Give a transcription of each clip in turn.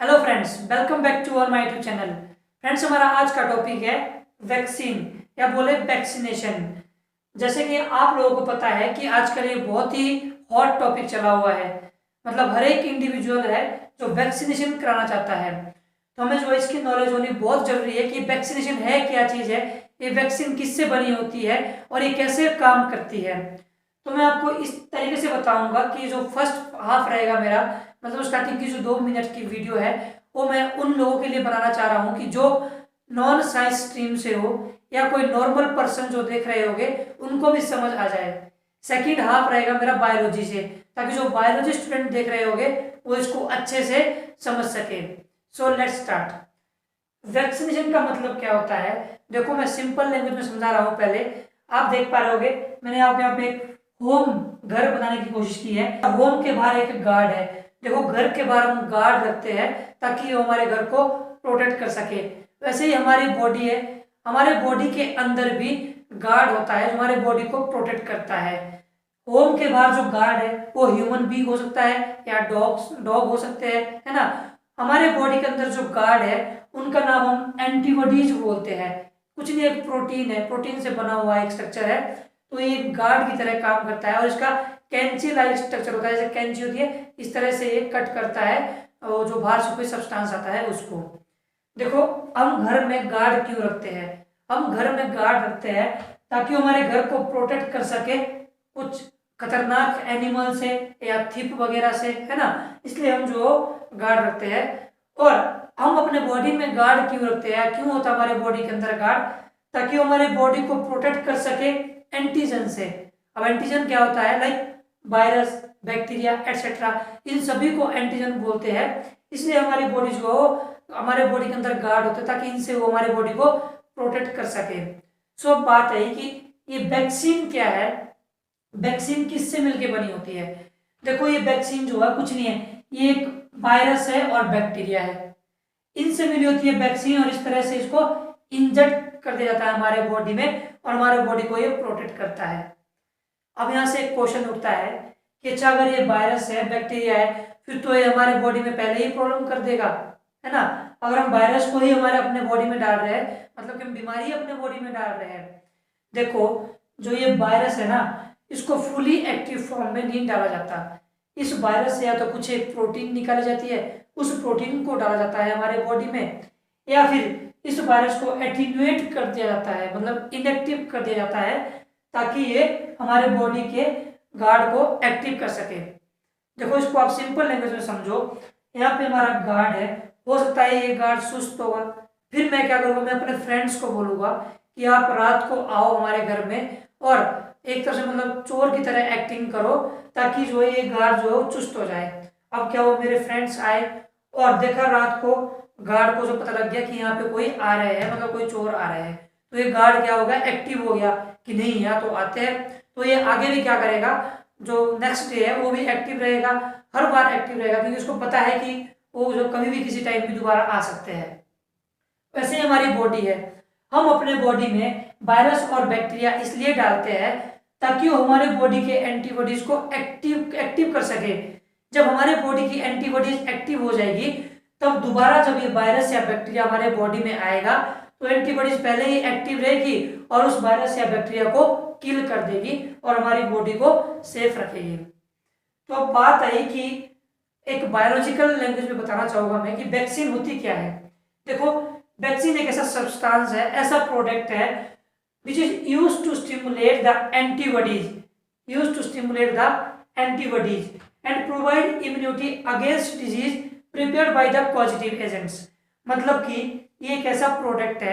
Hello friends, welcome back to our my YouTube channel. Friends, हमारा आज का topic है वैक्सीन या बोले वैक्सीनेशन। जैसे कि आप लोगों को पता है कि आजकल ये बहुत ही हॉट टॉपिक चला हुआ है। मतलब हर एक इंडिविजुअल है जो वैक्सीनेशन कराना चाहता है। तो हमें जो इसकी नॉलेज होनी बहुत जरूरी है कि वैक्सीनेशन है क्या चीज़ है, ये वैक्सीन किससे बनी होती है और ये कैसे काम करती है। तो मैं आपको इस तरीके से बताऊंगा कि जो फर्स्ट हाफ रहेगा मेरा, मतलब स्टार्टिंग की जो 2 मिनट की वीडियो है, वो मैं उन लोगों के लिए बनाना चाह रहा हूँ कि जो नॉन साइंस स्ट्रीम से हो या कोई नॉर्मल पर्सन जो देख रहे होंगे उनको भी समझ आ जाए। सेकंड हाफ रहेगा मेरा बायोलॉजी से, ताकि जो बायोलॉजी स्टूडेंट देख रहे होंगे वो इसको अच्छे से समझ सके। So let's start. वैक्सीनेशन का मतलब क्या होता है, देखो मैं सिंपल लैंग्वेज में समझा रहा हूँ। पहले आप देख पा रहे होगे, मैंने आपके यहाँ पे एक होम घर बनाने की कोशिश की है। होम के बाहर एक गार्ड है। देखो, घर के बाहर हम गार्ड रखते हैं ताकि वो हमारे घर को प्रोटेक्ट कर सके। वैसे ही हमारी बॉडी है, हमारे बॉडी के अंदर भी गार्ड होता है जो हमारे बॉडी को प्रोटेक्ट करता है। होम के बाहर जो गार्ड है वो ह्यूमन बीइंग हो सकता है या डॉग हो सकते हैं, है ना। हमारे बॉडी के अंदर जो गार्ड है उनका नाम हम एंटीबॉडीज बोलते हैं। कुछ नहीं, एक प्रोटीन है, प्रोटीन से बना हुआ एक स्ट्रक्चर है। तो ये गार्ड की तरह काम करता है और इसका कैंची लाइक स्ट्रक्चर होता है। जैसे कैंची होती है इस तरह से ये कट करता है और जो बाहर से कोई सब्सटेंस आता है उसको। देखो, हम घर में गार्ड क्यों रखते हैं? हम घर में गार्ड रखते हैं ताकि हमारे घर को प्रोटेक्ट कर सके कुछ खतरनाक एनिमल से या थिप वगैरह से, है ना। इसलिए हम जो गार्ड रखते हैं। और हम अपने बॉडी में गार्ड क्यों रखते हैं, क्यों होता है हमारे बॉडी के अंदर गार्ड? ताकि हमारे बॉडी को प्रोटेक्ट कर सके एंटीजन से। अब एंटीजन क्या होता है? लाइक वायरस, बैक्टीरिया एटसेट्रा, इन सभी को एंटीजन बोलते हैं। इसलिए हमारी बॉडी जो हमारे बॉडी के अंदर गार्ड होते हैं ताकि इनसे वो हमारे बॉडी को प्रोटेक्ट कर सके। सो अब बात है कि ये वैक्सीन क्या है, वैक्सीन किससे मिलके बनी होती है। देखो, ये वैक्सीन जो है कुछ नहीं है, ये एक वायरस है और बैक्टीरिया है, इनसे मिली होती है वैक्सीन। और इस तरह से इसको इंजेक्ट कर दिया जाता है हमारे बॉडी में और हमारे बॉडी को ये प्रोटेक्ट करता है। अब यहाँ से एक क्वेश्चन उठता है कि अच्छा, अगर ये वायरस है, बैक्टीरिया है, फिर तो ये हमारे बॉडी में पहले ही प्रॉब्लम कर देगा, है ना। अगर हम वायरस को ही हमारे अपने बॉडी में डाल रहे हैं, मतलब कि हम बीमारी अपने बॉडी में डाल रहे हैं। देखो, जो ये वायरस है ना, इसको फुली एक्टिव फॉर्म में नहीं डाला जाता। इस वायरस से या तो कुछ एक प्रोटीन निकाली जाती है, उस प्रोटीन को डाला जाता है हमारे बॉडी में, या फिर इस वायरस को एटीन्यूएट कर दिया जाता है, मतलब इनएक्टिव कर दिया जाता है ताकि ये हमारे बॉडी के गार्ड को एक्टिव कर सके। देखो, इसको आप सिंपल लैंग्वेज में समझो। यहाँ पे हमारा गार्ड है, हो सकता है ये गार्ड सुस्त होगा, फिर मैं क्या करूँगा, मैं अपने फ्रेंड्स को बोलूँगा कि आप रात को आओ हमारे घर में और एक तरह से मतलब चोर की तरह एक्टिंग करो ताकि जो है ये गार्ड जो है वो चुस्त हो जाए। अब क्या हुआ, मेरे फ्रेंड्स आए और देखा रात को गार्ड को जो पता लग गया कि यहाँ पे कोई आ रहे हैं, मतलब कोई चोर आ रहे हैं, तो ये गार्ड क्या होगा, एक्टिव हो गया कि नहीं यहाँ तो आते हैं। तो ये आगे भी क्या करेगा, जो नेक्स्ट डे है वो भी एक्टिव रहेगा, हर बार एक्टिव रहेगा, क्योंकि उसको पता है कि वो जो कभी भी किसी टाइम भी दोबारा आ सकते हैं। वैसे ही हमारी बॉडी है, हम अपने बॉडी में वायरस और बैक्टीरिया इसलिए डालते हैं ताकि वो हमारे बॉडी के एंटीबॉडीज को एक्टिव कर सके। जब हमारे बॉडी की एंटीबॉडीज एक्टिव हो जाएगी तब दोबारा जब ये वायरस या बैक्टीरिया हमारे बॉडी में आएगा तो एंटीबॉडीज पहले ही एक्टिव रहेगी और उस वायरस या बैक्टीरिया को किल कर देगी और हमारी बॉडी को सेफ रखेगी। तो अब बात आई कि एक बायोलॉजिकल लैंग्वेज में बताना चाहूंगा मैं कि वैक्सीन होती क्या है। देखो, वैक्सीन एक ऐसा सब्सटेंस है, ऐसा प्रोडक्ट है which is used to stimulate the antibodies, and provide immunity against disease prepared by the causative agents। मतलब कि ये एक ऐसा प्रोडक्ट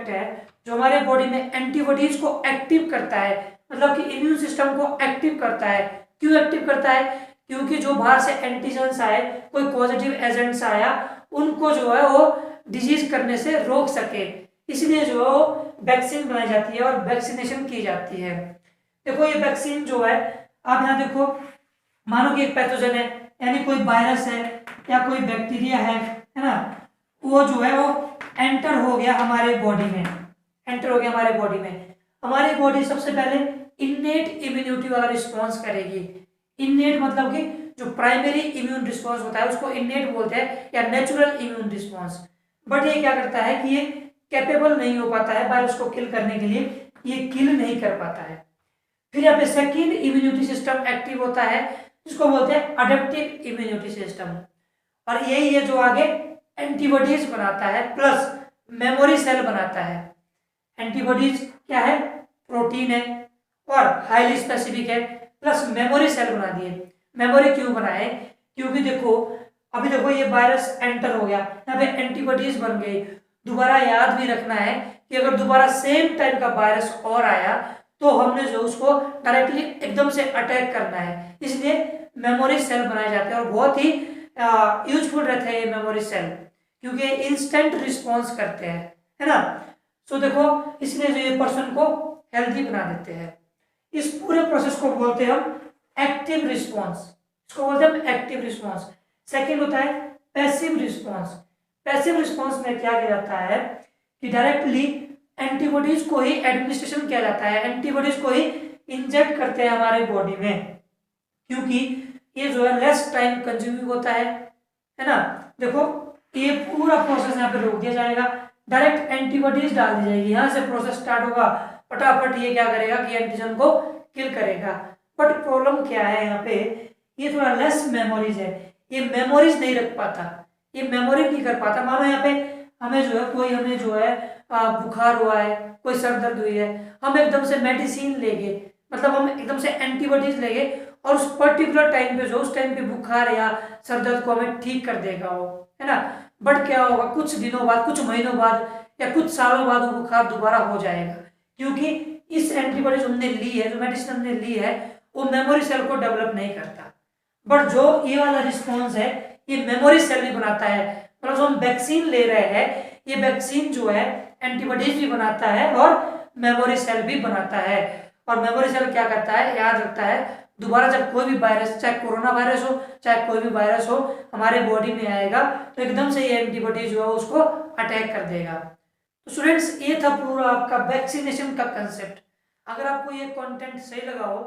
है जो हमारे बॉडी में एंटीबॉडीज को एक्टिव करता है, मतलब कि इम्यून सिस्टम को एक्टिव करता है। क्यों एक्टिव करता है? क्योंकि जो बाहर से एंटीजन्स आए, कोई पॉजिटिव एजेंट्स आया, उनको जो है वो डिजीज करने से रोक सके, इसलिए जो वैक्सीन बनाई जाती है और वैक्सीनेशन की जाती है। देखो, ये वैक्सीन जो है, आप यहाँ देखो, मानो कि एक पैथोजन है, यानी कोई वायरस है या कोई बैक्टीरिया है ना, वो जो है वो एंटर हो गया हमारे बॉडी में, हमारी बॉडी सबसे पहले इन्नेट इम्यूनिटी वाला रिस्पॉन्स करेगी। इन्नेट मतलब कि जो प्राइमरी इम्यून रिस्पॉन्स होता है उसको इनेट बोलते हैं या नेचुरल इम्यून रिस्पॉन्स। बट ये क्या करता है कि ये कैपेबल नहीं हो पाता है वायरस को किल करने के लिए, ये किल नहीं कर पाता है। फिर यहाँ पे सेकेंड इम्यूनिटी सिस्टम एक्टिव होता है जिसको बोलते हैं अडेप्टिव इम्यूनिटी सिस्टम, और यही है जो आगे एंटीबॉडीज बनाता है प्लस मेमोरी सेल बनाता है। एंटीबॉडीज क्या है, प्रोटीन है और हाईली स्पेसिफिक है, प्लस मेमोरी सेल बना दिए। मेमोरी क्यों बनाए, क्योंकि देखो अभी देखो ये वायरस एंटर हो गया, यहाँ पे एंटीबॉडीज बन गई, दोबारा याद भी रखना है कि अगर दोबारा सेम टाइप का वायरस और आया तो हमने जो उसको डायरेक्टली एकदम से अटैक करना है, इसलिए मेमोरी सेल बनाए जाते हैं और बहुत ही यूजफुल रहते हैं ये मेमोरी सेल, क्योंकि इंस्टेंट रिस्पॉन्स करते हैं, है ना। सो देखो इसलिए जो ये पर्सन को हेल्दी बना देते हैं। इस पूरे प्रोसेस को बोलते हैं हम एक्टिव रिस्पॉन्स, इसको बोलते हैं हम एक्टिव रिस्पॉन्स। सेकेंड होता है पैसिव रिस्पॉन्स। पैसिव रिस्पॉन्स में क्या किया जाता है कि डायरेक्टली एंटीबॉडीज को ही एडमिनिस्ट्रेशन किया जाता है, एंटीबॉडीज को ही इंजेक्ट करते हैं हमारे बॉडी में, क्योंकि ये जो है लेस टाइम कंज्यूमिंग होता है ना। देखो ये पूरा प्रोसेस यहाँ पे रोक दिया जाएगा, डायरेक्ट एंटीबॉडीज डाल दी जाएगी, यहाँ से प्रोसेस स्टार्ट होगा, फटाफट ये क्या करेगा कि एंटीजन को किल करेगा। बट प्रॉब्लम क्या है यहाँ पे, ये थोड़ा लेस मेमोरीज है, ये मेमोरीज नहीं रख पाता, ये मेमोरी नहीं कर पाता। मानो यहाँ पे हमें जो है कोई हमें जो है बुखार हुआ है, कोई सर दर्द हुई है, हम एकदम से मेडिसिन लेंगे, मतलब हम एकदम से एंटीबॉडीज लेंगे और उस पर्टिकुलर टाइम पे जो उस टाइम पे बुखार या सर दर्द को हमें ठीक कर देगा वो, है ना। बट क्या होगा, कुछ दिनों बाद, कुछ महीनों बाद या कुछ सालों बाद वो बुखार दोबारा हो जाएगा, क्योंकि इस एंटीबॉडीज हमने ली है, जो मेडिसिन हमने ली है, वो मेमोरी सेल को डेवलप नहीं करता। बट जो ये वाला रिस्पॉन्स है ये मेमोरी सेल भी बनाता है, मतलब जो हम वैक्सीन ले रहे हैं ये वैक्सीन जो है एंटीबॉडीज भी बनाता है और मेमोरी सेल भी बनाता है। और मेमोरी सेल क्या करता है, याद रखता है, दोबारा जब कोई भी वायरस, चाहे कोरोना वायरस हो चाहे कोई भी वायरस हो, हमारे बॉडी में आएगा तो एकदम से ये एंटीबॉडी जो है उसको अटैक कर देगा। तो स्टूडेंट्स ये था पूरा आपका वैक्सीनेशन का कंसेप्ट। अगर आपको ये कंटेंट सही लगा हो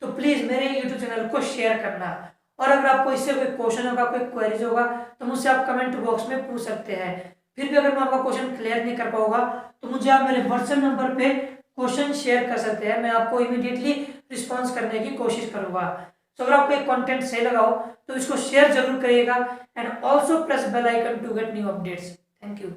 तो प्लीज मेरे यूट्यूब चैनल को शेयर करना, और अगर आपको इससे कोई क्वेश्चन होगा, कोई क्वेरीज होगा तो मुझसे आप कमेंट बॉक्स में पूछ सकते हैं। फिर भी अगर मैं आपका क्वेश्चन क्लियर नहीं कर पाऊंगा तो मुझे आप मेरे व्हाट्सएप नंबर पे क्वेश्चन शेयर कर सकते हैं, मैं आपको इमीडिएटली रिस्पॉन्स करने की कोशिश करूंगा। तो अगर आपको एक कंटेंट सही लगा हो तो इसको शेयर जरूर करिएगा and also press bell icon to get new updates. Thank you.